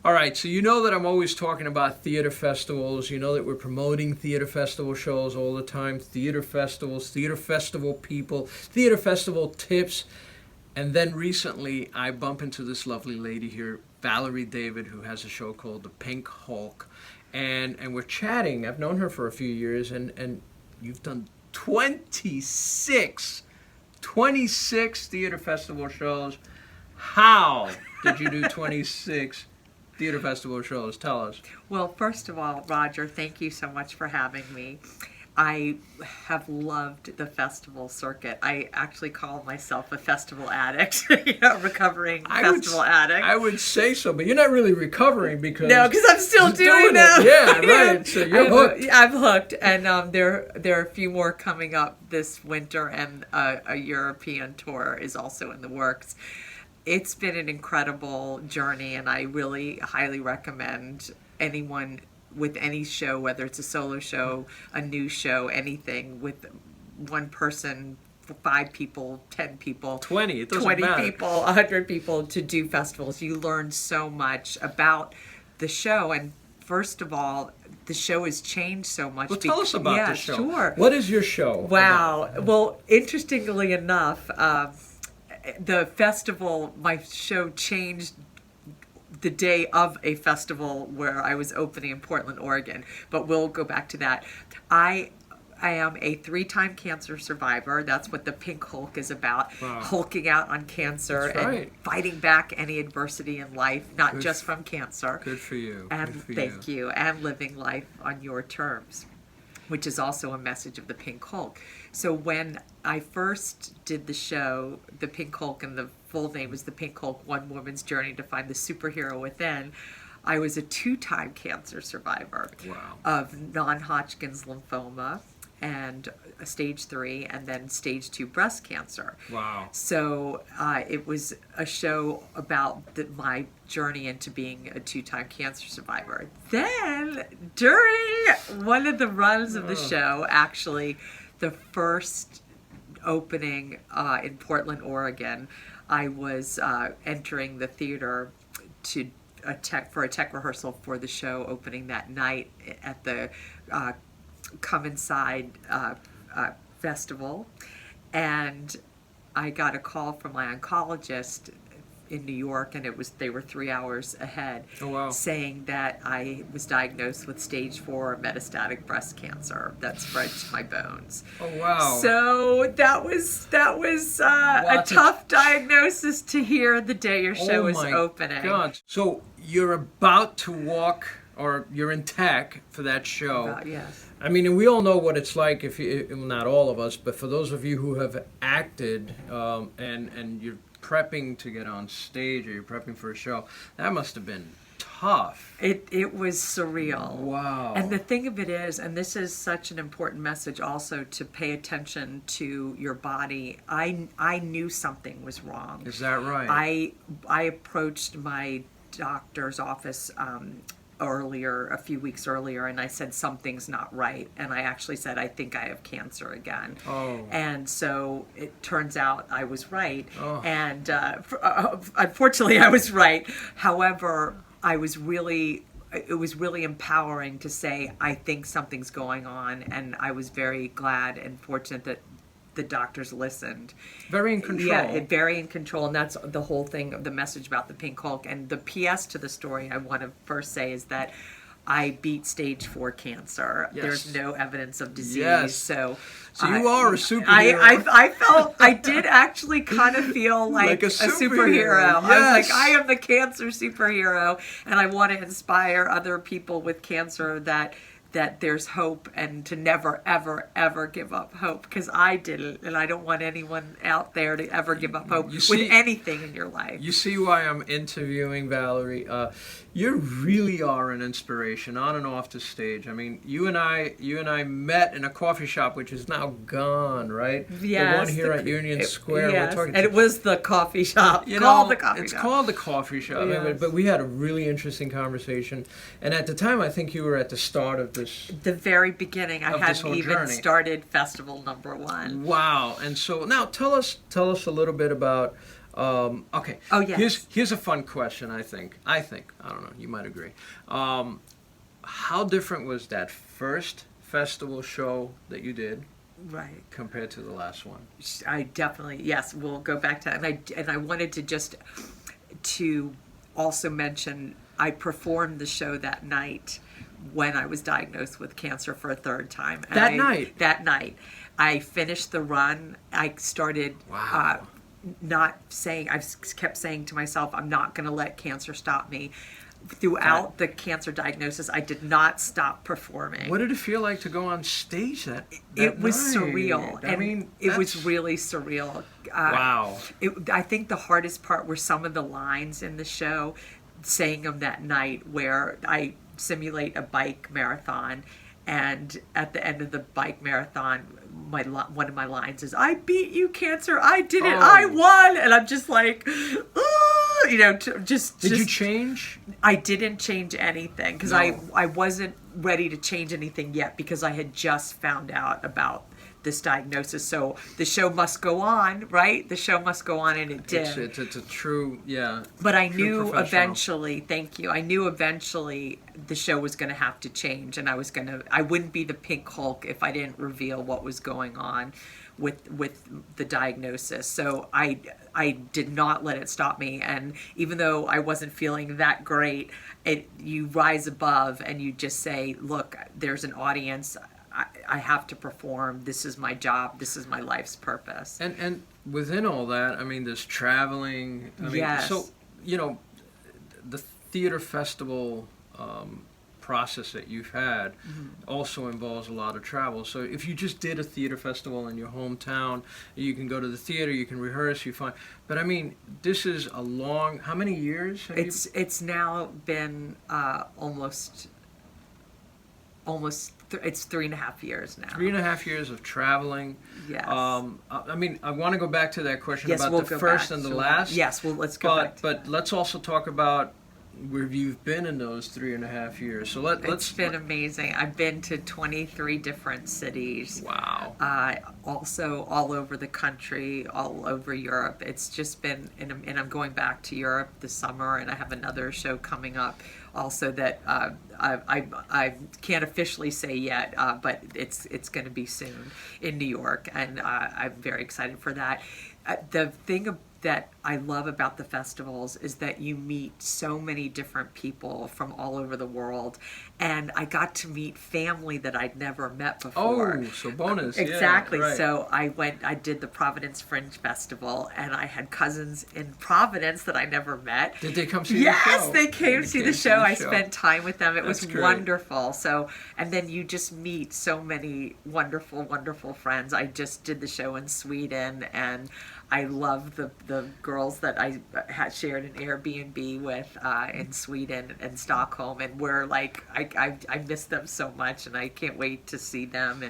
All right, so you know that I'm always talking about theater festivals. You know that we're promoting theater festival shows all the time. Theater festivals, theater festival people, theater festival tips. And then recently I bump into this lovely lady here, Valerie David, who has a show called The Pink Hulk. And we're chatting. I've known her for a few years, and you've done 26 theater festival shows. How did you do 26 theater festival shows? Tell us. Well, first of all, Roger, thank you so much for having me. I have loved the festival circuit. I actually call myself a festival addict, recovering festival addict. I would say so, but you're not really recovering because... No, because I'm still doing them. Yeah, right. So you're hooked. I'm hooked, and there are a few more coming up this winter, and a European tour is also in the works. It's been an incredible journey, and I really highly recommend anyone with any show, whether it's a solo show, a new show, anything, with one person, 5 people, 10 people, 20, it doesn't 20 matter. people, 100 people, to do festivals. You learn so much about the show, and first of all, the show has changed so much. Well, tell us about the show. Sure. What is your show? Wow. Well, interestingly enough, the festival, my show changed the day of a festival where I was opening in Portland, Oregon, but we'll go back to that. I am a 3-time cancer survivor. That's what the Pink Hulk is about. Wow. Hulking out on cancer. That's right. And fighting back any adversity in life, not just from cancer. Good for you. And Good for thank you. And living life on your terms, which is also a message of the Pink Hulk. So when I first did the show, the Pink Hulk, and the full name was The Pink Hulk, One Woman's Journey to Find the Superhero Within, I was a 2-time cancer survivor. Wow. Of non-Hodgkin's lymphoma, and stage 3, and then stage 2 breast cancer. Wow. So it was a show about my journey into being a 2-time cancer survivor. Then, during one of the runs of the show, actually, the first opening in Portland, Oregon, I was entering the theater for a tech rehearsal for the show opening that night at the Come Inside festival, and I got a call from my oncologist in New York, and they were 3 hours ahead. Oh, wow. Saying that I was diagnosed with stage 4 metastatic breast cancer that spread to my bones. Oh, wow. So that was a tough diagnosis to hear the day your show was opening. God. So you're about to walk, or you're in tech for that show. Yes. I mean, and we all know what it's like, not all of us, but for those of you who have acted and you're prepping to get on stage, or you're prepping for a show, that must have been tough. It was surreal. Wow. And the thing of it is, and this is such an important message also, to pay attention to your body. I knew something was wrong. Is that right? I approached my doctor's office a few weeks earlier, and I said something's not right, and I actually said I think I have cancer again. Oh. And so it turns out I was right. Oh. And unfortunately I was right. However, it was really empowering to say I think something's going on, and I was very glad and fortunate that the doctors listened. Very in control. Yeah, very in control, and that's the whole thing of the message about the Pink Hulk. And the PS to the story I want to first say is that I beat stage 4 cancer. Yes. There's no evidence of disease. Yes. So you are a superhero. I did actually kind of feel like a superhero. Yes. I was like, I am the cancer superhero, and I want to inspire other people with cancer that there's hope, and to never, ever, ever give up hope, because I didn't, and I don't want anyone out there to ever give up hope with anything in your life. You see why I'm interviewing Valerie. You really are an inspiration on and off the stage. I mean, you and I met in a coffee shop, which is now gone, right? Yes. The one here at Union Square. Yes, we're talking and it was the coffee shop. It's called the coffee shop. Yes. But we had a really interesting conversation. And at the time, I think you were at the start of this. The very beginning. I hadn't even journey. Started festival number 1. Wow. And so now tell us a little bit about Okay. Oh, yes. Here's a fun question. I don't know. You might agree. How different was that first festival show that you did Right. compared to the last one? I definitely, yes, we'll go back to that. And I wanted to just to also mention I performed the show that night when I was diagnosed with cancer for a third time. And That night. I finished the run. I started Wow. not saying, I kept saying to myself, I'm not going to let cancer stop me. Throughout the cancer diagnosis, I did not stop performing. What did it feel like to go on stage that It was night? surreal. I mean, it was really surreal. Wow. I think the hardest part were some of the lines in the show, saying them that night, where I simulate a bike marathon, and at the end of the bike marathon, one of my lines is, "I beat you, cancer! I did it! Oh. I won!" And I'm just like, "Ooh," you know, just. Did you change? I didn't change anything because No. I wasn't ready to change anything yet because I had just found out about this diagnosis. So the show must go on, right? The show must go on, and it did. It's a true, yeah. But I true knew professional. eventually, thank you, I knew eventually the show was going to have to change, and I wouldn't be the Pink Hulk if I didn't reveal what was going on with the diagnosis. So I did not let it stop me, and even though I wasn't feeling that great, you rise above and you just say, look, there's an audience. I have to perform. This is my job. This is my life's purpose. And within all that, I mean, there's traveling. I mean, Yes. So, you know, the theater festival process that you've had also involves a lot of travel. So if you just did a theater festival in your hometown, you can go to the theater, you can rehearse, you find. But I mean, this is a long. How many years? It's now been almost. It's 3.5 years now. 3.5 years of traveling. Yes. I mean, I want to go back to that question Yes, about we'll the go first back. and the So, last. yes, well, let's go back. But let's also talk about where you've been in those 3.5 years. So let's. It's been amazing. I've been to 23 different cities. Wow. Also all over the country, all over Europe. It's just been, and I'm going back to Europe this summer, and I have another show coming up also that I can't officially say yet, but it's going to be soon in New York, and I'm very excited for that. The thing that I love about the festivals is that you meet so many different people from all over the world, and I got to meet family that I'd never met before. Oh, so bonus. Exactly. Yeah, right. So I did the Providence Fringe Festival, and I had cousins in Providence that I never met. Did they come see the show? Yes, they came to see the show. I spent time with them. It That's was great. wonderful. So, and then you just meet so many wonderful, wonderful friends. I just did the show in Sweden, and I love the girls that I had shared an Airbnb with in Sweden and Stockholm, and we're like, I miss them so much, and I can't wait to see them,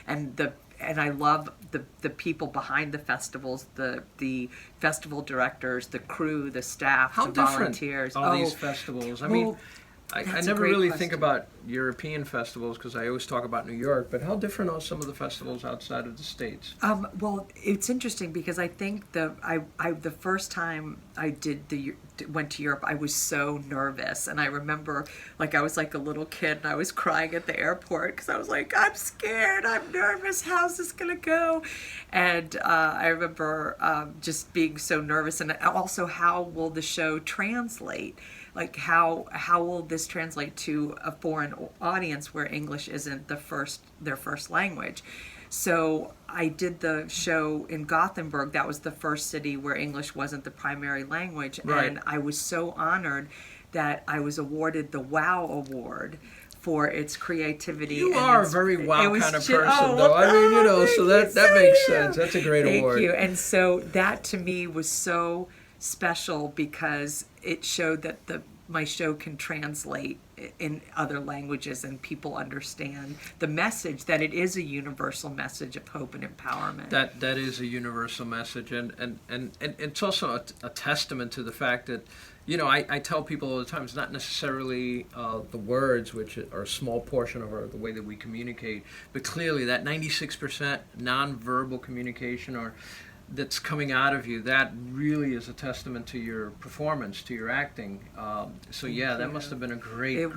and I love the people behind the festivals, the festival directors, the crew, the staff, How the different volunteers. are these festivals? I mean, I that's a never great really question. think about European festivals because I always talk about New York, but how different are some of the festivals outside of the States? Well, it's interesting because I think the first time I went to Europe, I was so nervous, and I remember I was like a little kid, and I was crying at the airport because I was like, I'm scared, I'm nervous, how's this gonna go? And I remember just being so nervous, and also how will the show translate? Like how will this translate to a foreign audience where English isn't their first language? So I did the show in Gothenburg. That was the first city where English wasn't the primary language, Right. and I was so honored that I was awarded the WOW Award for its creativity. You and are a its- very it wow was kind of ju- person, oh, though. I mean, thank so you, that makes so sense. That's a great Thank award. you. And so that to me was so special because it showed that my show can translate in other languages and people understand the message, that it is a universal message of hope and empowerment. That is a universal message, and it's also a testament to the fact that, I tell people all the time, it's not necessarily the words, which are a small portion of the way that we communicate, but clearly that 96% nonverbal communication, or that's coming out of you, that really is a testament to your performance, to your acting. So yeah, that must have been a great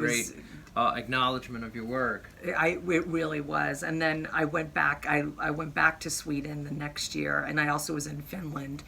acknowledgement of your work. It really was. And then I went back. I went back to Sweden the next year, and I also was in Finland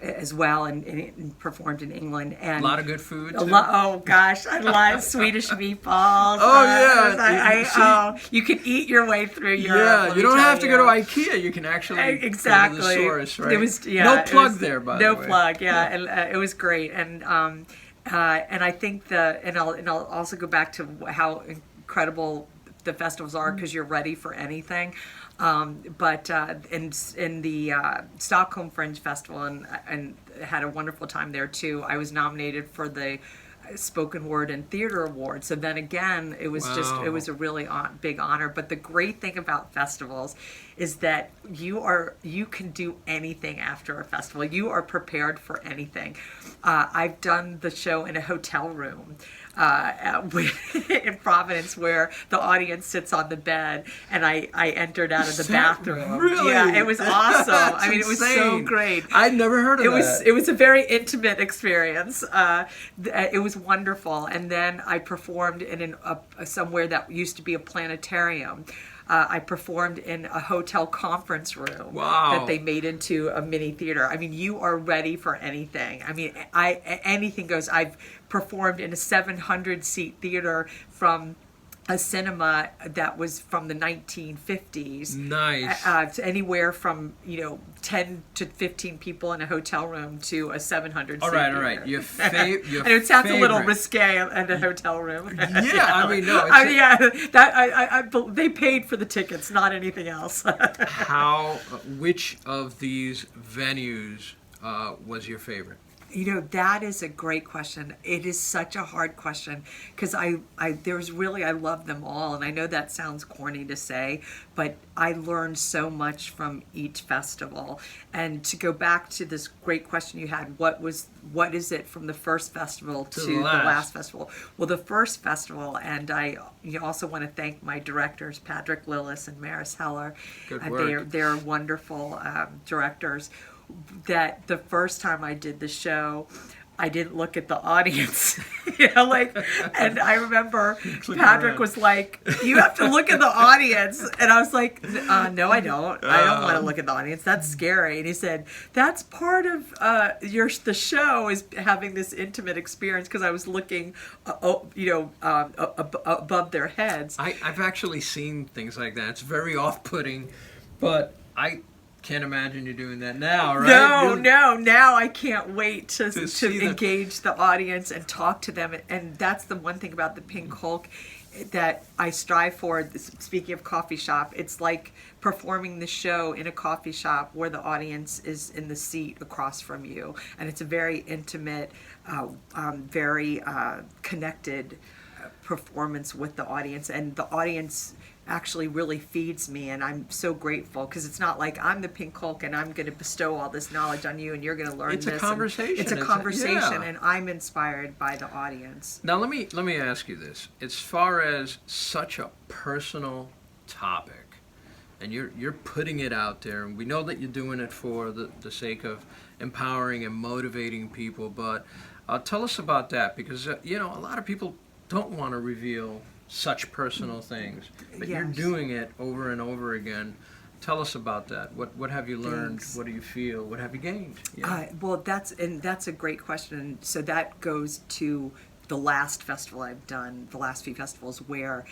as well, and performed in England. And a lot of good food. Oh gosh, I love Swedish meatballs. Oh yeah, you can eat your way through Europe. Yeah, you don't have to go to IKEA. You can actually exactly. go to the source, right? It was no plug there, by the way. No plug, yeah, and it was great. And I think I'll also go back to how incredible the festivals are, because you're ready for anything. But in the Stockholm Fringe Festival, and had a wonderful time there too. I was nominated for the Spoken Word and Theater Award. So then again, it was it was a really big honor. But the great thing about festivals is that you can do anything after a festival. You are prepared for anything. I've done the show in a hotel room in Providence, where the audience sits on the bed, and I entered out of the bathroom. Really? Yeah, it was awesome. I mean, it was so insane. great. I'd never heard of that. It was a very intimate experience. It was wonderful. And then I performed in somewhere that used to be a planetarium. I performed in a hotel conference room that they made into a mini theater. I mean, you are ready for anything. I mean, anything goes. I've performed in a 700-seat theater from a cinema that was from the 1950s. Nice. Anywhere from 10 to 15 people in a hotel room to a 700-seat all right. Your and it sounds a little risque in a hotel room. Yeah, I mean, no. They paid for the tickets, not anything else. Which of these venues was your favorite? That is a great question. It is such a hard question, because I love them all, and I know that sounds corny to say, but I learned so much from each festival. And to go back to this great question you had, what is it from the first festival to the last festival? Well, the first festival, and I also want to thank my directors, Patrick Lillis and Maris Heller. Good work. They're wonderful directors. That the first time I did the show, I didn't look at the audience, and I remember Patrick was like, "You have to look at the audience," and I was like, "No, I don't. I don't want to look at the audience. That's scary." And he said, "That's part of the show, is having this intimate experience," because I was looking, above their heads. I've actually seen things like that. It's very off-putting, but I can't imagine you doing that now, right? No. Now I can't wait to engage the audience and talk to them. And that's the one thing about the Pink Hulk that I strive for. Speaking of coffee shop, it's like performing the show in a coffee shop where the audience is in the seat across from you. And it's a very intimate, very connected performance with the audience. And the audience actually really feeds me, and I'm so grateful, because it's not like I'm the Pink Hulk and I'm going to bestow all this knowledge on you and you're going to learn this. It's a conversation. It's a conversation, and I'm inspired by the audience. Now let me ask you this: as far as such a personal topic, and you're putting it out there, and we know that you're doing it for the sake of empowering and motivating people, but tell us about that, because a lot of people don't want to reveal such personal things, but you're doing it over and over again. Tell us about that. What have you learned? Thanks. What do you feel? What have you gained? Yeah. Well, that's a great question. So that goes to the last festival I've done, the last few festivals, where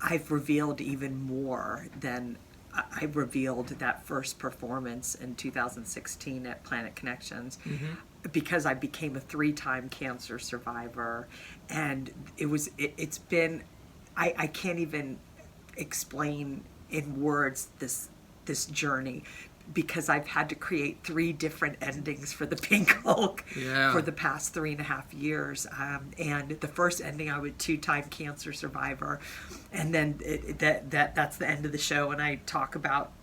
I've revealed even more than I revealed that first performance in 2016 at Planet Connections. Mm-hmm. Because I became a 3-time cancer survivor, and it's been, I can't even explain in words this journey, because I've had to create 3 different endings for the Pink Hulk for the past 3.5 years. And the first ending, I was a 2-time cancer survivor, and then that's the end of the show, and I talk about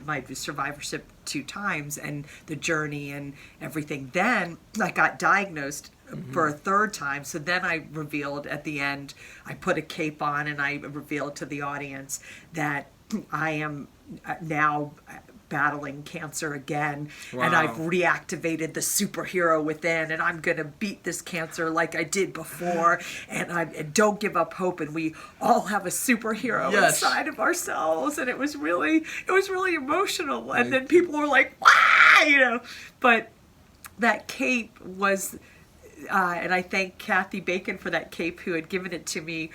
my survivorship 2 times and the journey and everything. Then I got diagnosed for a 3rd time, so then I revealed at the end, I put a cape on and I revealed to the audience that I am now battling cancer again, Wow. and I've reactivated the superhero within, and I'm gonna beat this cancer like I did before, and don't give up hope, and we all have a superhero Yes. inside of ourselves. And it was really emotional. And then people were like, "Wah!" But that cape was, and I thank Kathy Bacon for that cape, who had given it to me.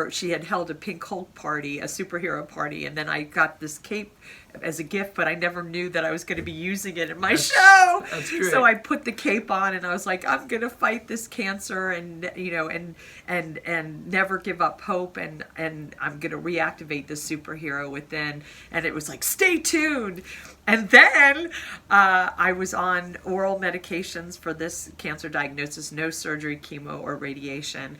She had held a Pink Hulk party, a superhero party, and then I got this cape as a gift, but I never knew that I was going to be using it in my show. That's great. So I put the cape on, and I was like, I'm going to fight this cancer, and and never give up hope, and I'm going to reactivate the superhero within. And it was like, stay tuned. And then I was on oral medications for this cancer diagnosis, no surgery, chemo, or radiation.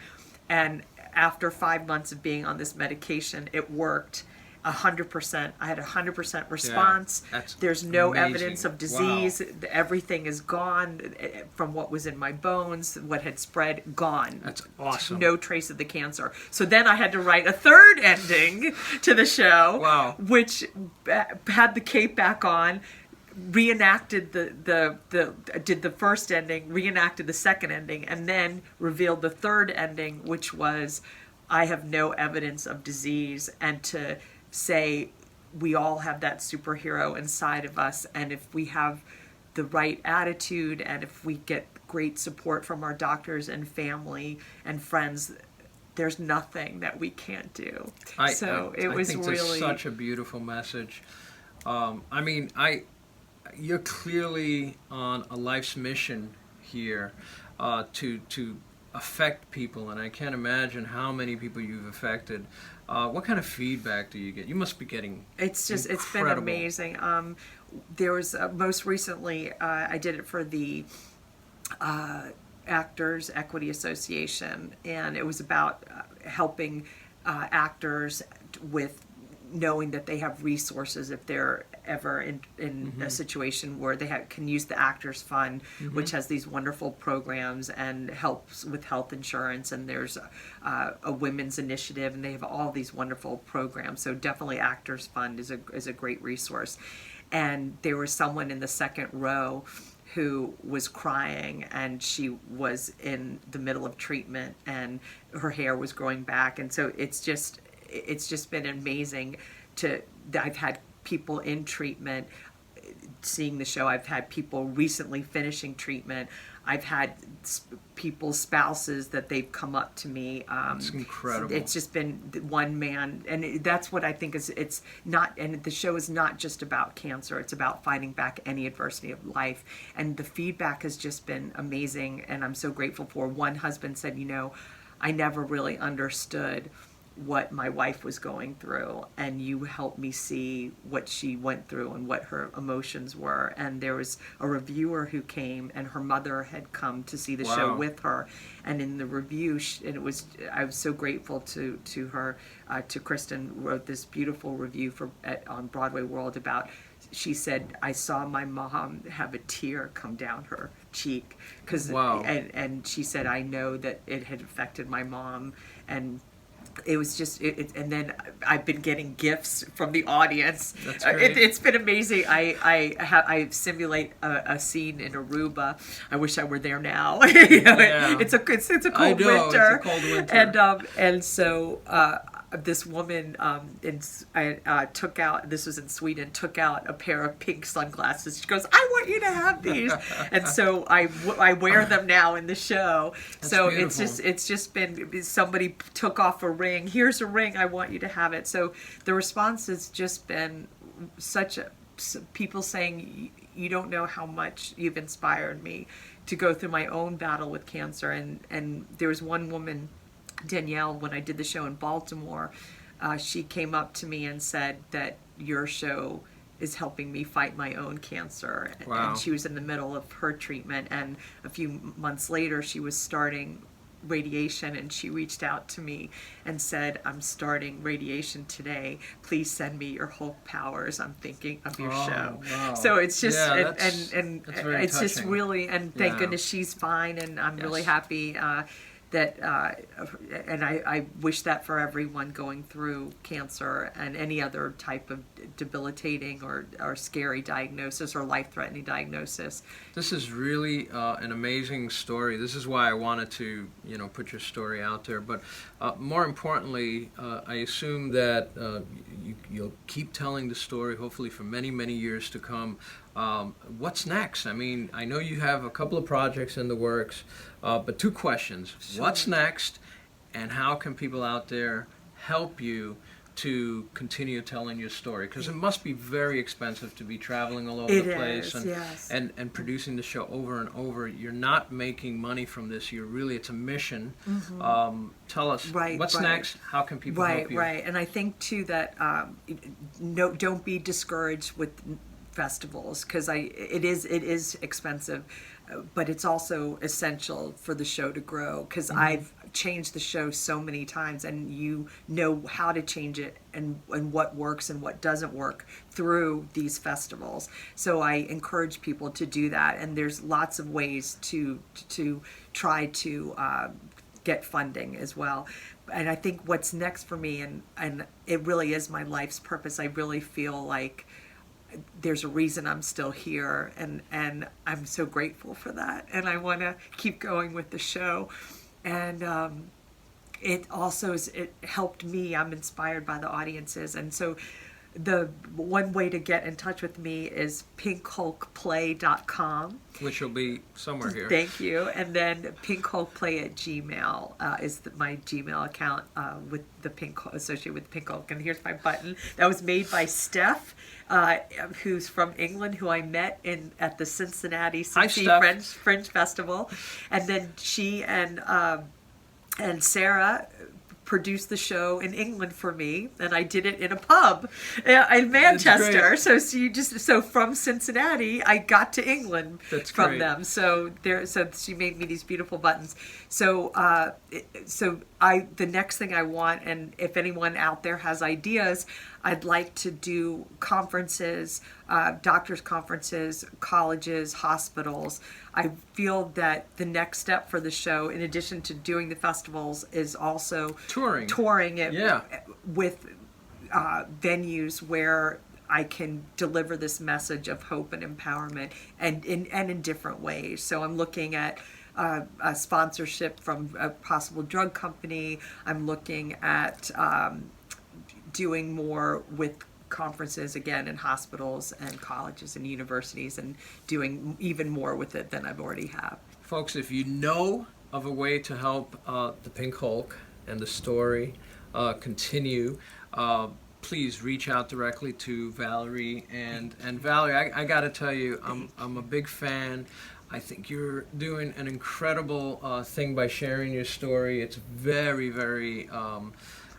And after 5 months of being on this medication, it worked 100%. I had a 100% response. Yeah, that's There's no amazing. evidence of disease. Wow. Everything is gone from what was in my bones, what had spread, gone. That's awesome. No trace of the cancer. So then I had to write a third ending to the show, Wow. which had the cape back on, reenacted did the first ending, reenacted the second ending, and then revealed the third ending, which was, I have no evidence of disease, and to say we all have that superhero inside of us, and if we have the right attitude, and if we get great support from our doctors and family and friends, there's nothing that we can't do. I was think really it's such a beautiful message. You're clearly on a life's mission here to affect people, and I can't imagine how many people you've affected. What kind of feedback do you get? You must be getting it's been incredible. amazing. There was most recently I did it for the Actors Equity Association, and it was about helping actors with knowing that they have resources if they're ever in Mm-hmm. a situation where they can use the Actors Fund, Mm-hmm. which has these wonderful programs and helps with health insurance, and there's a women's initiative, and they have all these wonderful programs. So definitely Actors Fund is a great resource. And there was someone in the second row who was crying, and she was in the middle of treatment, and her hair was growing back, and so it's just been amazing I've had people in treatment seeing the show. I've had people recently finishing treatment. I've had people's spouses that they've come up to me. It's incredible. It's just been one man, and that's what I think is, it's not, and the show is not just about cancer, it's about fighting back any adversity of life, and the feedback has just been amazing, and I'm so grateful for. One husband said, I never really understood what my wife was going through, and you helped me see what she went through and what her emotions were. And there was a reviewer who came, and her mother had come to see the show with her, and in the review, I was so grateful to her, to Kristen, wrote this beautiful review on Broadway World about, she said, I saw my mom have a tear come down her cheek, and she said, I know that it had affected my mom. And it was just, and then I've been getting gifts from the audience. That's great. It's been amazing. I simulate a scene in Aruba. I wish I were there now. It's a cold winter. It's a cold winter. And so this woman took out, this was in Sweden, took out a pair of pink sunglasses. She goes, I want you to have these. And so I wear them now in the show. That's so beautiful. it's just been, somebody took off a ring. Here's a ring. I want you to have it. So the response has just been people saying, you don't know how much you've inspired me to go through my own battle with cancer. And there was one woman, Danielle, when I did the show in Baltimore, she came up to me and said that your show is helping me fight my own cancer. Wow. And she was in the middle of her treatment, and a few months later she was starting radiation, and she reached out to me and said, I'm starting radiation today, please send me your Hulk powers, I'm thinking of your show. Wow. So it's just, that's and very it's just touching. really, and thank goodness she's fine, and I'm really happy that, and I wish that for everyone going through cancer and any other type of debilitating or scary diagnosis or life-threatening diagnosis. This is really an amazing story. This is why I wanted to, put your story out there. But more importantly, I assume that you'll keep telling the story, hopefully for many, many years to come. What's next? I mean, I know you have a couple of projects in the works, but two questions. Sure. What's next, and how can people out there help you to continue telling your story? Because it must be very expensive to be traveling all over the place and producing the show over and over. You're not making money from this. It's a mission. Mm-hmm. Tell us, what's next? How can people help you? Right. And I think too that don't be discouraged with festivals, because it is expensive, but it's also essential for the show to grow, because mm-hmm. I've changed the show so many times, and you know how to change it and what works and what doesn't work through these festivals. So I encourage people to do that, and there's lots of ways to try to get funding as well. And I think what's next for me, and it really is my life's purpose, I really feel like there's a reason I'm still here, and I'm so grateful for that, and I want to keep going with the show. And it also it helped me. I'm inspired by the audiences, and so the one way to get in touch with me is pinkhulkplay.com, which will be somewhere here. Thank you. And then pinkhulkplay@gmail is my Gmail account with the Pink associated with Pink Hulk. And here's my button that was made by Steph, who's from England, who I met at the Cincinnati Fringe Festival, and then she and Sarah produced the show in England for me, and I did it in a pub in Manchester. So from Cincinnati, I got to England from them. So she made me these beautiful buttons. So the next thing I want, and if anyone out there has ideas, I'd like to do conferences, doctors' conferences, colleges, hospitals. I feel that the next step for the show, in addition to doing the festivals, is also touring it with venues where I can deliver this message of hope and empowerment, and in different ways. So I'm looking at a sponsorship from a possible drug company. I'm looking at doing more with conferences again in hospitals and colleges and universities, and doing even more with it than I've already have. Folks, if you know of a way to help the Pink Hulk and the story continue, please reach out directly to Valerie. And Valerie, I got to tell you, I'm a big fan. I think you're doing an incredible thing by sharing your story. It's very, very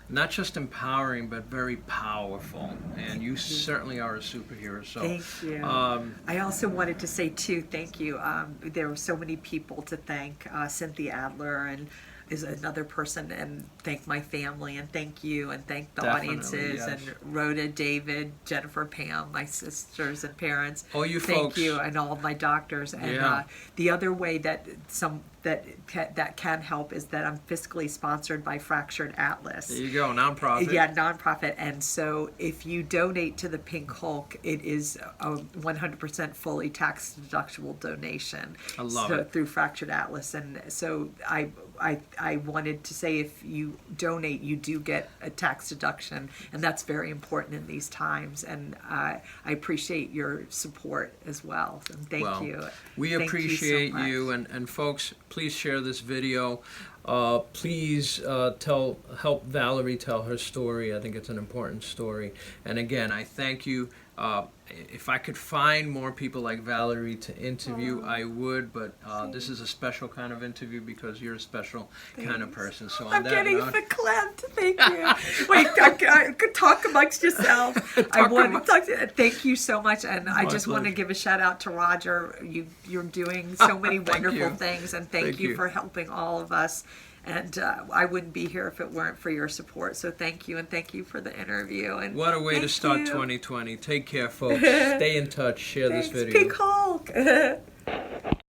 not just empowering, but very powerful. And you certainly are a superhero. So thank you. I also wanted to say too, thank you. There were so many people to thank. Cynthia Adler and is another person, and thank my family, and thank you, and thank the audiences, and Rhoda, David, Jennifer, Pam, my sisters and parents. All you thank folks. You, and all of my doctors. And the other way that can help is that I'm fiscally sponsored by Fractured Atlas. There you go, nonprofit. Yeah, nonprofit. And so if you donate to the Pink Hulk, it is a 100% fully tax deductible donation. I love it. Through Fractured Atlas. And so I wanted to say, if you donate, you do get a tax deduction, and that's very important in these times. And I appreciate your support as well. And thank you. We appreciate you, and folks, please share this video. Please help Valerie tell her story. I think it's an important story. And again, I thank you. If I could find more people like Valerie to interview, I would, but this is a special kind of interview because you're a special kind of person. So I'm getting verklempt. Thank you. Wait, I could talk amongst yourself. Thank you so much, and I just want to give a shout out to Roger. You're doing so many wonderful things, and thank you for helping all of us. And I wouldn't be here if it weren't for your support. So thank you, and thank you for the interview. And what a way to start 2020. Take care, folks. Stay in touch. Share this video. Pink Hulk.